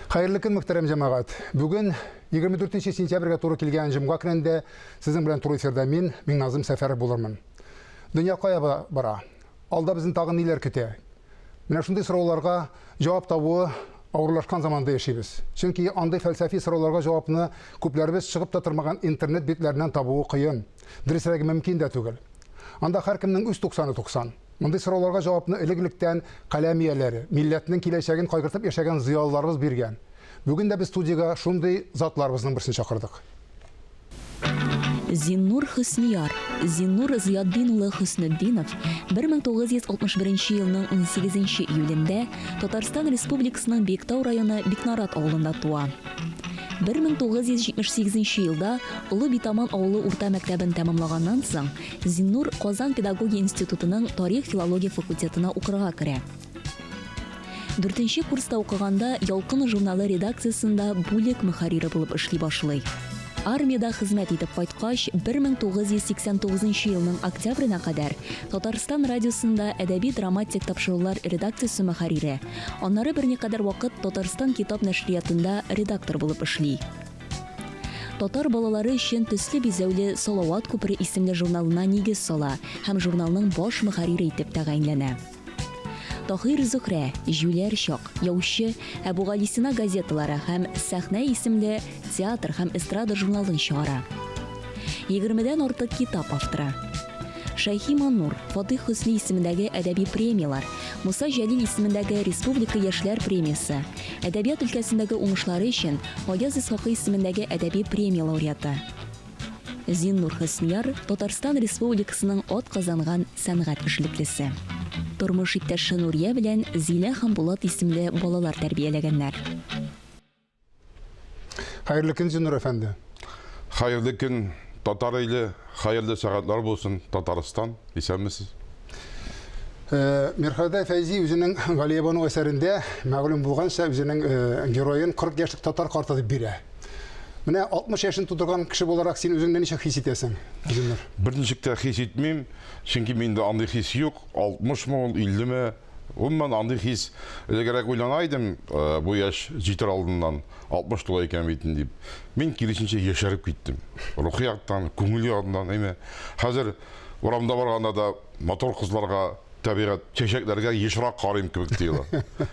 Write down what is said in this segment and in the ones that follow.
Hayırlı gün muhterem cemaat. Bugün 24 sentябрьгә туры килгән җомга көнендә сезнең белән туры эфирдә мин Миңназым Сәфәров булырмын. Дөнья кая бара? Алда безне тагын ниләр көтә? Менә шундый сорауларга җавап табуы авырлашкан заманда яшибез. Чөнки андый фәлсәфи сорауларга җавапны күпләребез чыгып та тормаган интернет битләреннән табуы кыен. Дөресрәге мөмкин дә түгел. Анда һәркемнең үз 90-90. Мондый сорауларга җавапны элек-электән каләмияләре, милләтнең киләчәген кайгыртып яшәгән зыялыларыбыз биргән. Бүген дә без студиягә шундый затларыбызның берсен чакырдык. Зиннур Хөснияр, Зиннур Зияддин улы Хөснетдинов 1961 елның 18 июлендә Татарстан Республикасының Биектау районы Бикнарат авылында туа. 1978 елда Улы Битаман авылы урта мәктәбен тәмамлаганнан соң Зиннур Казан педагогия институтының тарих-филология факультетына укырга керә. 4-нче курста укыганда Ялкын журналы редакциясында бүлек мөхәррире булып эшли башлый. Армияда хезмәт итеп кайткач, 1989 елның октябрена кадәр Татарстан радиосында әдәби-драматик тапшырулар редакциясе мөхәррире, аннары берникадәр вакыт Татарстан китап нәшриятында редактор булып эшли. Татар балалары өчен төсле бизәүле Салават күпере исемле журналына нигез сала һәм журналның баш мөхәррире итеп тәгаенләнә. Тахир Зөһрә, Жүләр Чак, Яучы, Әбүгалисина газеталары һәм Сәхнә исемле театр һәм эстрада журналын чыгара. 20дән артык китап авторы. Шәйхи Маннур, Фатих Хөсни исемендәге әдәби премиялар, Муса Җәлил исемендәге Республика яшьләр премиясе, әдәбият өлкәсендәге уңышлары өчен Аяз Исхакый исемендәге әдәби премия лауреаты. Зиннур Хөснияр Татарстан Республикасының атказанган сәнгать эшлеклесе. Тормыш иптәше Нурия белән Зилә һәм Булат исемле балалар тәрбияләгәннәр. Hayırlı gün Зиннур әфәнде. Hayırlı gün Tatar ile hayırlı saatler bulsun Tataristan. İsemmisiz? Mirhada Feyzi үзенең Галиябану әсәрендә мәгълүм булганча үзенең героен 40 яшьлек татар карты дип бирә. Менә 60 яшын тутырган кеше буларак син үзеңне ничек хис итәсең, Зиннур? Берничектә хис итмим, чөнки миндә андый хис юк. 60 мы, 50 ме? Умман андый хис элегрәк уйланайдым, бу яшь җитер алдыннан 60 тула икән бит дип. Мин киресенчә яшәреп киттем. Рухи яктан, күңел ягыннан, әйме. Хәзер урамда барганда да мотор кызларга, табигать, чәчәкләргә ешрак карыйм кебек тоела.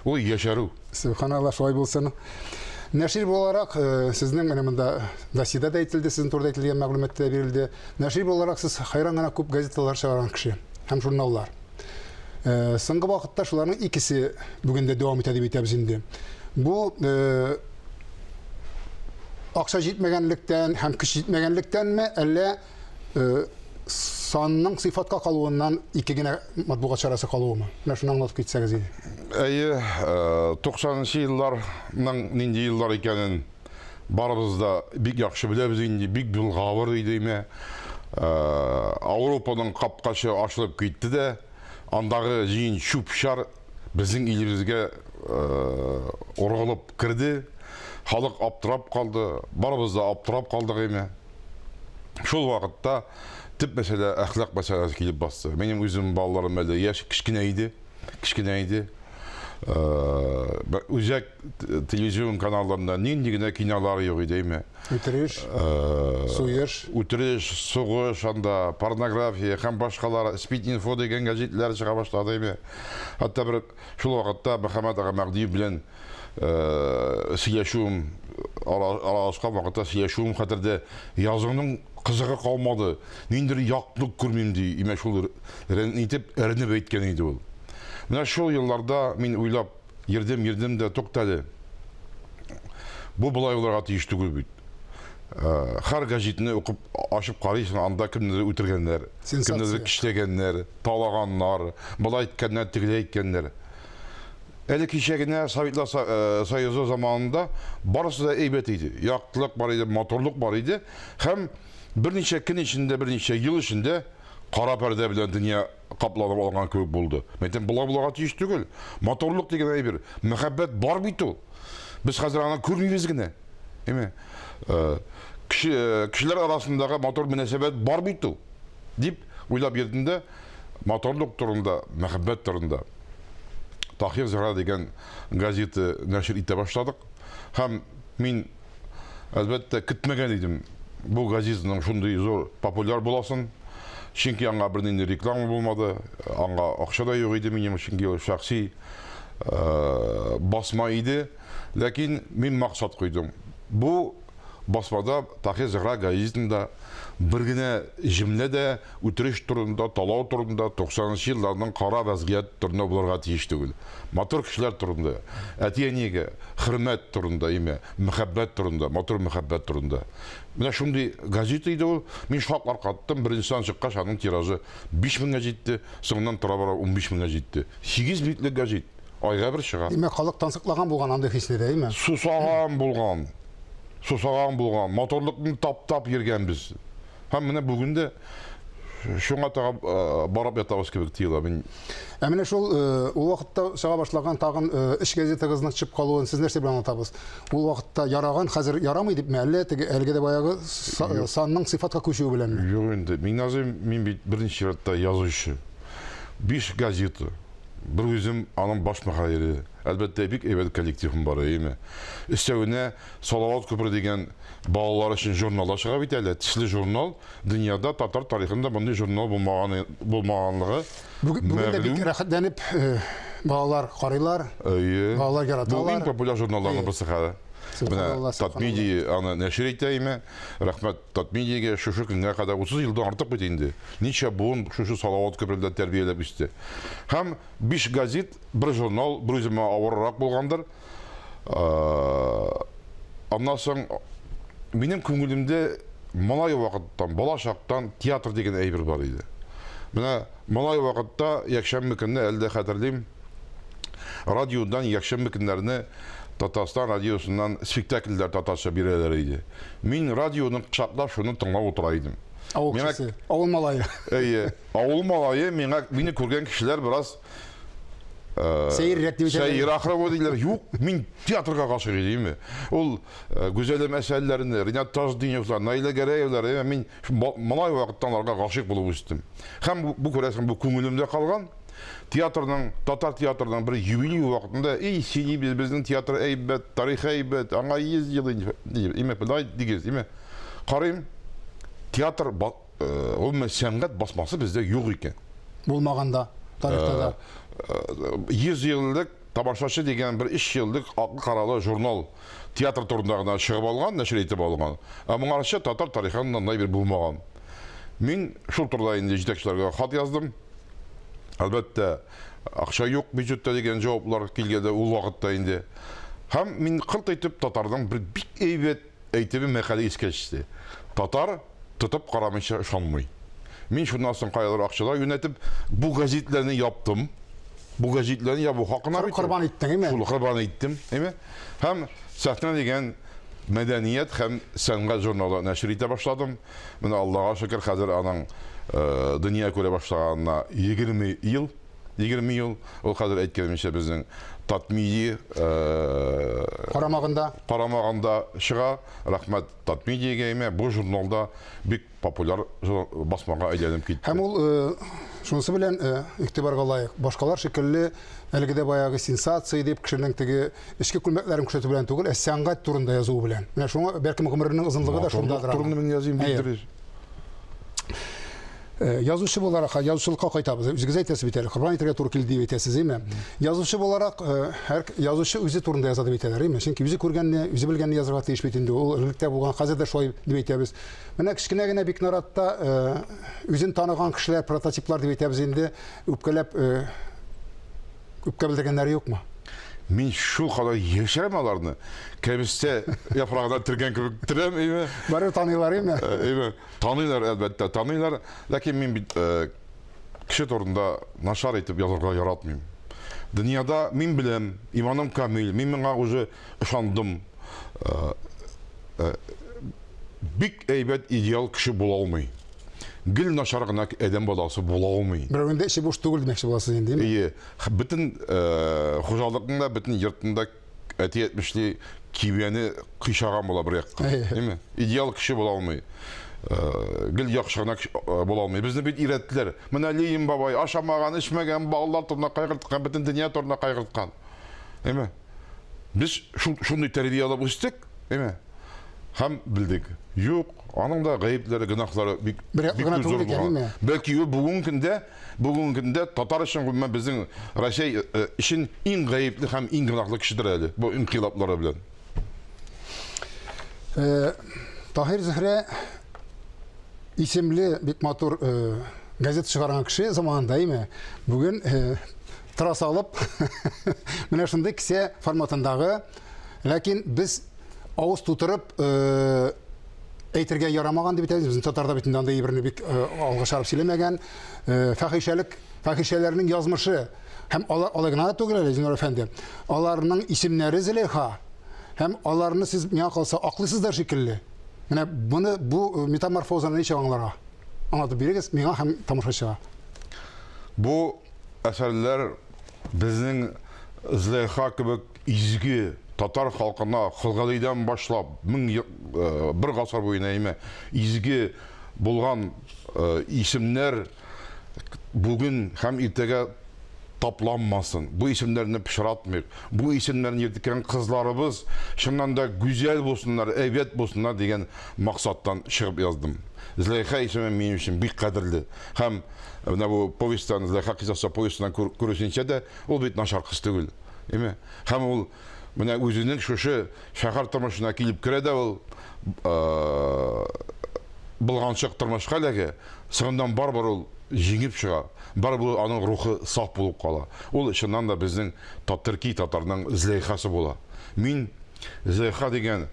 Ул яшәрү. Субханалла, шулай булсын. Нәшир буларак, сезнең менә монда досьеда да әйтелде, сезнең турыда әйтелгән мәгълүматлар бирелде. Нәшир буларак сез хайран гына күп газеталар чыгарган кеше һәм журналлар. Соңгы вакытта шуларның икесе бүген дә дәвам итә дип әйтәбез инде. Бу акча җитмәгәнлектән һәм көч җитмәгәнлектәнме, әллә санның сыйфатка калуыннан ике генә матбугат чарасы калуымы? Менә шуны аңлатып китсәгез иде. 90-нчы елларның нинди еллар икәнен барыбыз да бик яхшы беләбез инде, бик булгавыр иде. Европаның капкачы ачылып китте дә, андагы җыен чүп-чар безнең илебезгә ургылып кирде. Халык аптырап калды, барыбыз да аптырап калдык име. Шул вакытта тип мәсьәлә әхлак мәсьәләсе килеп басты. Минем үзем балаларым әле яшь кичкенә иде. Үзәк телевизион каналларында нинди генә кинолар юк иде име. Үтереш, сугыш, анда порнография һәм башкалар, Спид-инфо дигән газеталар чыга башлады име. Хәтта бер шул вакытта Мөхәммәд ага Мәгъди белән сөйләшүем, аралашкан вакытта сөйләшүем хәтердә язуның кызыгы калмады. Ниндир яктылык күрмим ди, име шул итеп әрнеп әйткән иде ул. Менә шул елларда мин уйлап йөрдем дә туктады. Бу булай булырга тиеш түгел бит. Һәр газетны укып ачып карыйсың, анда кемнедер үтергәннәр, кемнедер кишләгәннәр, талаганнар, булай әйткәннәр, тигеләй әйткәннәр. Әле кичә генә Советлар Союзы заманында барысы да әйбәт иде. Яктылык бар иде, моторлык бар иде. Һәм берничә көн эчендә, берничә ел эчендә кара пәрдә белән дөнья капланып алган кебек булды. Мәйтәм, буларга тиеш түгел. Моторлык дигән әйбер, мәхәббәт бар бит ул. Без хәзер аны күрмибез генә. Әйме? Кешеләр арасындагы мотор мөнәсәбәт бар бит ул. Дип уйлап йөрдем дә, моторлык турында, мәхәббәт турында Тахир Зөһрә дигән газета нәшр итә башладык. Һәм мин әлбәттә көтмәгән идем бу газетаның шундый зур популяр буласын. Чөнки аңа бернинди реклама булмады, аңа акча да юк иде минем, чөнки ул шәхси басма иде. Ләкин мин максат куйдым. Бу басмада Тахир Зөһрә газетында бер генә җөмлә дә үтереш турында, талау турында 90-нчы елларның кара вазгыять турында булырга тиеш түгел. Матур кешеләр турында, әти-әнигә хөрмәт турында, мәхәббәт турында, матур мәхәббәт турында. Менә шундый газета иде ул. Мин шатлар каттым, беренчедән чыккач аның тиражы 5000-гә җитте, соңыннан тора-бара 15000-гә җитте. 8 битлек газет. Айга бер чыга. Димәк, халык тансыклаган булган андай хисләр, әйме? Сусаган булган. Сусаган булган. Моторлыкны таптап йөргәнбез. Һәм менә бүген дә шуңа тагы барып ятабыз кебек тыела. Мин Менә шул ул вакытта чыга башлаган тагын эш газетагызның чыгып калуын сез нәрсә белән атабыз? Ул вакытта яраган, хәзер ярамый дип мәллә әлегә дә баягы санның сыйфатка күчүе беләнме? юк инде. Мин бит беренче чиратта язучы. 5 газета. Бер үзем аның баш мөхәррире. Әлбәттә бик әйбәт коллективым бар, әйме. Өстәвенә Салават күпер дигән балалар өчен журнал чыга бит әле. Тишле журнал. Дөньяда татар тарихында мондый журнал булмаганлыгы. Бүген дә бик рәхәтләнеп балалар карыйлар, балалар Бу яраталар. иң популяр журналларның берсе хәзер. Менә Татмедиа аны нәшер итә име. Рәхмәт Татмедиагә шушы көнгә кадәр 30 елдан артык бит инде. Ничә буын шушы Салават көперләрдә тәрбияләп үсте. Һәм 5 газет, бер журнал, бер үземә авыррак булгандыр. Аннан соң минем күңелемдә малай вакыттан, бала чактан театр дигән әйбер бар иде. Менә малай вакытта якшәмбе көнне әлдә хәтерлим, радиодан якшәмбе көннәрне Татарстан радиосыннан спектакльләр татарча бирәләр иде. Мин радионы кычаклап шуны тыңлап утыра идем. Авыл кешесе, авыл малае. Авыл малае мине күргән кешеләр бераз Сәйрәк дип әйтәләр. Сәйр ахры диләр. Юк, мин театрга гашык идем. Ул гүзәл мәсьәләләрне Ринат Таҗдиновлар, Наилә Гәрәевләр, мин малай вакыттан аларга гашык булып үстем. Һәм бу күрәсең бу күңелемдә калган. Театрның, татар театрының бер юбилей вакытында, сини безнең театр әйбәт, тарих әйбәт, аңа 100 ел име булай дигез, име. Карыйм, театр ул сәнгать басмасы бездә юк икән. Булмаганда, тарихта да. 100 еллык тамашачы дигән бер 3 еллык аклы каралы журнал театр турында гына чыгып алган, нәшер итеп алган. Моңарча татар тарихында бер булмаган. Мин шул турда инде җитәкчеләргә хат яздым. Әлбәттә, акча юк бюджетта дигән җаваплар килгәндә ул вакытта инде. Һәм мин кылт итеп татарның бер бик әйбәт әйтебе мәкале искә төште. Татар тотып карамыйча ышанмый. Мин шуннан соң каядыр акчалар юнәтеп бу газетләрне яптым. Бу газетләрне ябу хакына Корбан иттең, име? Шул корбан иттем, име? Һәм сәхнә дигән мәдәният һәм сәнгать журналы нәшер итә башладым. Менә Аллага шөкер, хәзер аның дөнья күрә башлаганына 20 ел. Ул хәзер әйткәнемчә безнең Татмедиа карамагында чыга. Рәхмәт Татмедиагә, име. Бу журналда бик популяр басмага әйләнеп китте. Һәм ул шунысы белән игътибарга лаек. Башкалар шикелле әлегә дә баягы сенсация дип кешенең теге эчке күлмәкләрен күрсәтү белән түгел, сәнгать турында язу белән. Менә шуңа бәлки гомеренең озынлыгы да шундадыр. Турында мин языйм бит. Язучы буларак, язучылыкка кайтабыз. Үзегез әйтәсез бит әле, Корбан итәргә туры килде дип әйтәсез, име? Язучы буларак, һәр язучы үзе турында яза дип әйтәләр, име? Чөнки үзе күргәнне, үзе белгәнне язарга тиеш бит инде. Ул электә булган, хәзер дә шулай дип әйтәбез. Менә кичкенә генә бик наратта үзен таныган кешеләр, прототиплар дип әйтәбез инде. Үпкәләп үпкә белдергәннәре юкмы? Мин шул кадәр яшәрем аларны. Кәбестә яфрагына тиргән кебек тирәм, име? Бары таныйлар, име? Име, таныйлар, әлбәттә, таныйлар. Ләкин мин бит кеше турында начар итеп язарга яратмыйм. Дөньяда мин беләм, иманым камил, мин моңа үзе ышандым. Бик әйбәт идеал кеше була алмый. Гел начар гына адәм баласы була алмый. Берәүндә эше буш түгел димәкче буласыз инде, име? Бөтен хуҗалыкның бөтен йортында әти әйтмешли кибәне кыйшаган була бер якка. Әйме? Идеал кеше була алмый. Гел яхшы гына була алмый. Безне бит ирәттеләр. Менә Лиим бабай ашамаган, эчмәгән, балалар турында кайгырткан, бөтен дөнья турында кайгырткан. Әйме? Biz şunday tәрбие алып үстек, эме? Һәм bildik. Юк, аның да гаепләре, гөнаһлары бик гына зур түгел икән, булган. әйме? Бәлки ул бүгенге көндә татар өчен гомумән безнең Россия өчен иң гаепле һәм иң гөнаһлы кешедер әле бу инкыйлаблары белән. Таһир Зөһрә исемле бик матур газета чыгарган кеше заманында име. Бүген трасс алып менә шундый кисә форматындагы, ләкин біз авыз тутырып әйтергә ярамаган дип әйтәбез. Безнең татарда бит андай берне бик алга чыгарып сөйләмәгән фәхишәләрнең язмышы һәм алар гына түгел әле Зиннур әфәнде. Аларның исемнәре Зөләйха һәм аларны сез миңа калса аклысыздар шикелле. Менә бу метаморфозаны ничә аңларга? Аңлатып бирегез миңа һәм тамашачыга. Бу әсәрләр безнең Зөләйха кебек изге татар халкына Хылгалыйдан башлап бер гасыр буена име изге булган исемнәр бүген һәм иртәгә тапланмасын. Бу исемнәрне пычратмыйк. Бу исемнәрне йөрткән кызларыбыз чыннан да гүзәл булсыннар, әйбәт булсыннар дигән максаттан чыгып яздым. Зөләйха исеме минем өчен бик кадерле. Һәм менә бу повестьтан Зөләйха кызасы повестьтан күрсенчә дә ул бит начар кыз түгел. Эме? Һәм ул менә үзенең шушы шәһәр тормышына килеп керә дә ул булганчык тормышка ләге соңыннан барбыр ул җиңеп чыга. Барбыр аның рухы саф булып кала. Ул чыннан да безнең татарның Зөләйхасы була. Мин Зөләйха дигән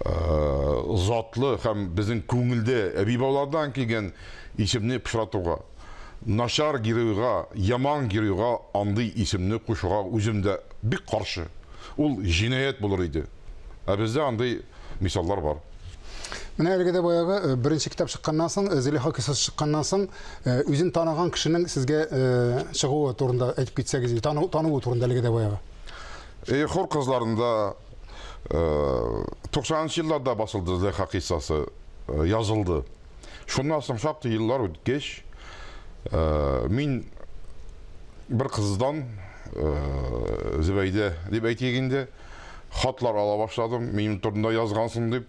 затлы һәм безнең күңелдә әбибалардан килгән исемне пычратуга, начар геройга, яман геройга андый исемне кушуга үземдә бик каршы. Ул җинаят булыр иде. Ә бездә андый мисаллар бар. Менә әлегә дә баягы беренче китап чыкканнан соң, Зөләйха кыйссасы чыкканнан соң, үзен танаган кешенең сезгә чыгуы турында әйтеп китсәгез, тануы турында әлегә дә баягы. Хор кызларында 90-нчы елларда басылды Зөләйха кыйссасы, язылды. Шуннан соң шактый еллар үткәч, мин бер кыздан Зөбәйдә дип әйтегендә хатлар ала башладым. Минем турында язгансың дип.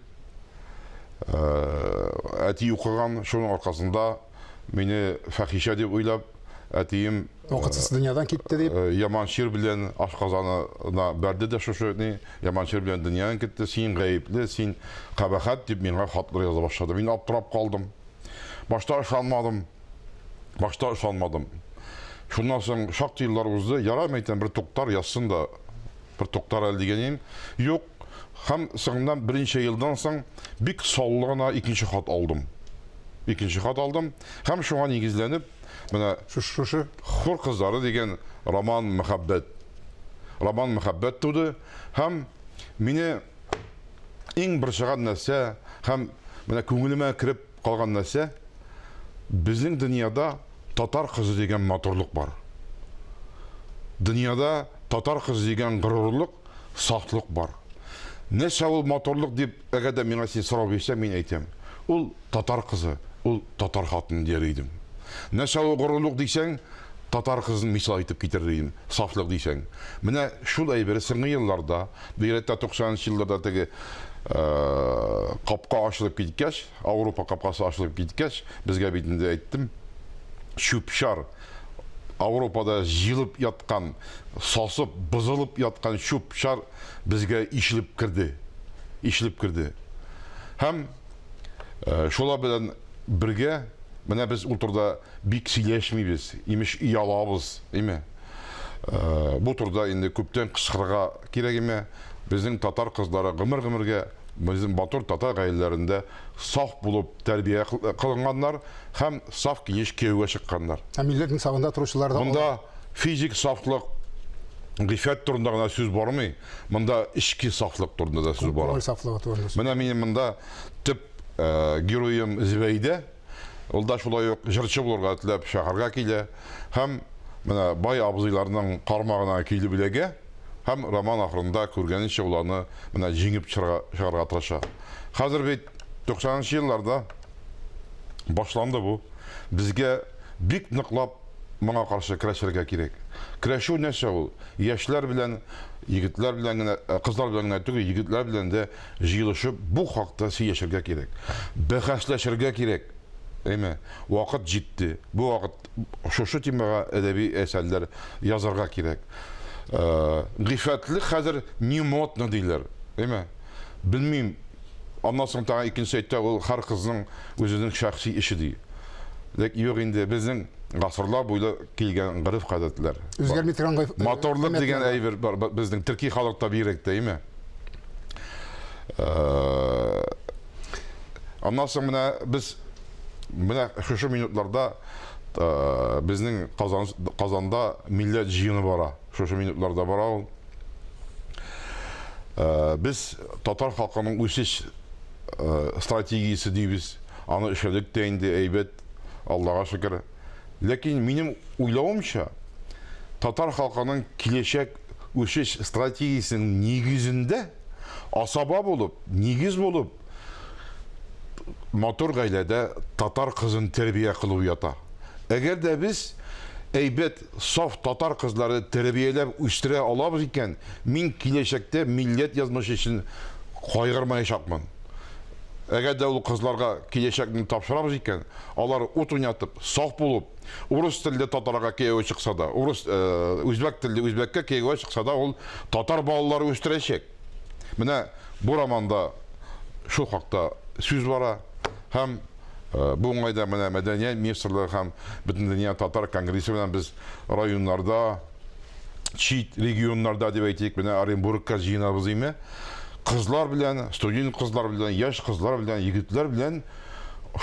Әти укыган, шуның аркасында мине фәхишә дип уйлап, әтием Вакытсыз дөньядан китте дип. Яман шир белән ашказанына бәрде дә шушы, яман шир белән дөньядан китте, син гаепле, син кабахат дип миңа хатлар яза башлады. Мин аптырап калдым. Башта ышанмадым. Шуннан соң шактый еллар узды, ярамый икән бер туктар язсын да, бер туктар әле дигәнем. Юк, һәм соңыннан беренче елдан соң бик саллыгына икенче хат алдым. Һәм шуңа нигезләнеп, менә Шушы Хор кызлары дигән роман мәхәббәт туды. Һәм мине иң бер чыган нәрсә, һәм менә күңелемә кирип калган нәрсә, безнең дөньяда татар кызы дигән матурлык бар. Дөньяда татар кызы дигән горурлык, сафлык бар. Нәрсә ул матурлык дип әгәр дә миңа син сорау бирсәң, мин әйтәм. Ул татар кызы, ул татар хатын дияр идем. Нәрсә ул горурлык дисәң, татар кызын мисал итеп китерер идем. Сафлык дисәң. Менә шул әйбер соңгы елларда, бигрәк 90-нчы елларда теге капка ачылып киткәч, Авропа капкасы ачылып киткәч, безгә бит инде әйттем. Шүпшар Авропада җылып яткан, сасып, бызылып яткан шүпшар безгә ишелеп кирде. Һәм шула белән бергә менә без ул турда бик сөйләшмибез, имеш ялабыз, име. Бу турда инде күптән кычкырырга кирәк име. Безнең татар кызлары гомер-гомергә bizim батыр татар гаиләләрендә саф булып тәрбия кылынганнар һәм саф киеш кияүгә чыкканнар. Милләтнең сагында торучылар да. Монда физик сафлык, гыйффәт турында гына сүз бармый, монда ички сафлык турында да сүз бара. Менә минем монда төп героем Зөбәйдә, ул да шулай ук җырчы булырга теләп шәһәргә килә һәм менә бай абзыйларның кармагына килеп биләгә. Һәм роман ахырында күргәнчә уларны менә җиңеп чыгарга тырыша. Хәзер бит 90-нчы елларда башланды бу. Безгә бик ныклап моңа каршы көрәшергә кирәк. Көрәшү нәрсә ул? Яшьләр белән, егетләр белән генә, кызлар белән генә түгел, егетләр белән дә җыелышып бу хакта сөйләшергә кирәк. Бәхәсләшергә кирәк. Әйме, вакыт җитте. Бу вакыт шушы темага әдәби әсәрләр язарга кирәк. Гыйффәтлек хәзер не модно диләр. Әйме? Белмим. Аннан соң тагы икенче әйтә, ул һәр кызның үзенең шәхси эше ди. Ләкин юк инде безнең гасырлар буйлы килгән гырыф гадәтләр. Үзгәрми торган Моторлык дигән әйбер бар безнең төрки халыкта бирәк тә, әйме? Аннан соң менә шушы минутларда безнең Казанда милләт җыены бара. Шушы минутларда бара ул. Без татар халкының үсеш стратегиясе дибез. Аны эшләдек тә инде әйбәт, Аллага шөкер. Ләкин минем уйлавымча, татар халкының киләчәк үсеш стратегиясенең нигезендә асаба булып, нигез булып мотор гаиләдә татар кызын тәрбия кылу ята. Әгәр дә без әйбәт, саф татар кызлары тәрбияләп үстерә алабыз икән, мин киләчәктә милләт язмышы өчен кайгырмаячакмын. Әгәр дә ул кызларга киләчәкне тапшырабыз икән, алар ут уйнатып, саф булып, урыс телле татарга кияү чыкса да, үзбәк телле үзбәккә кияү чыкса да, ул татар балалары үстерәчәк. Менә бу романда шул хакта сүз бара. Һәм бу уңайда менә мәдәният министрлыгы һәм бөтен дөнья татар конгрессы белән без районнарда, чит регионнарда дип әйтик, менә Оренбургка җыенабыз име. Кызлар белән, студент кызлар белән, яшь кызлар белән, егетләр белән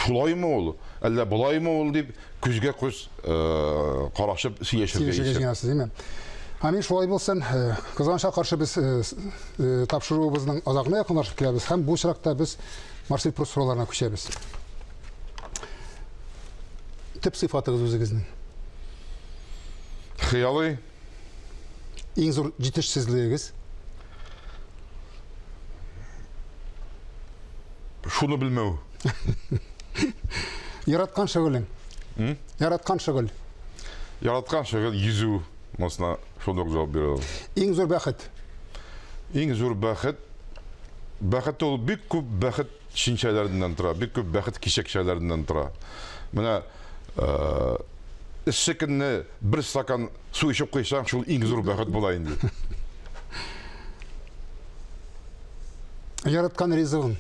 шулаймы ул? Әллә булаймы ул дип күзгә күз карашып сөйләшергә исәп. Амин шулай булсын, кызганча каршы без тапшыруыбызның азагына якынлашып киләбез һәм бу чиракта без Марсель Пруст сорауларына күчәбез. Төп сыйфатыгыз үзегезнең? Хыялый, Иң зур җитешсезлегегез? шуны белмәү. Яраткан шөгылең? Яраткан шөгыль? Яраткан шөгыль йөзү. Масна шундый җавап бирә. Иң зур бәхет? Иң зур бәхет. Бәхет ул бик күп бәхет шинчәләреннән тора, бик күп бәхет кичәкчәләреннән тора. Менә эссе көнне бер стакан су эчеп куйсаң, шул иң зур бәхет була инде. Яраткан ризыгың?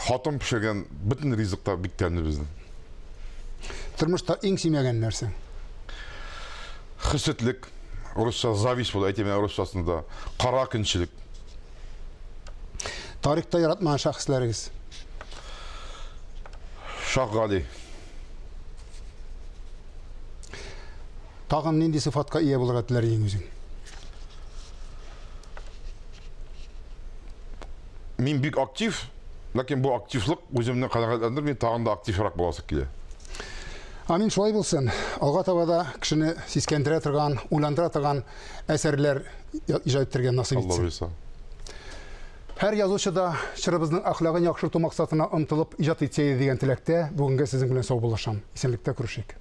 Хатын пешергән бөтен ризыкта бик тәмле безнең. Тормышта иң сөймәгән нәрсә? Хисетлек, урысча зависть була, әйтәм урысчасында, кара көнчелек. Тарихта яратмаган шәхесләрегез? Шагали. Тагын нинди сыйфатка ия булырга теләр идең үзең? Мин бик актив, ләкин бу активлык үземне канәгатьләндерми, тагын да активрак буласы килә. Амин шулай булсын. Алга таба да кешене сискәндерә торган, уйландыра торган әсәрләр иҗат итәргә насыйп Алла итсен. бирсә. Һәр язучы да чырыбызның әхлагын яхшырту максатына омтылып иҗат итсә дигән теләктә бүгенге сезнең белән сау булышам. Исәнлектә күрешик.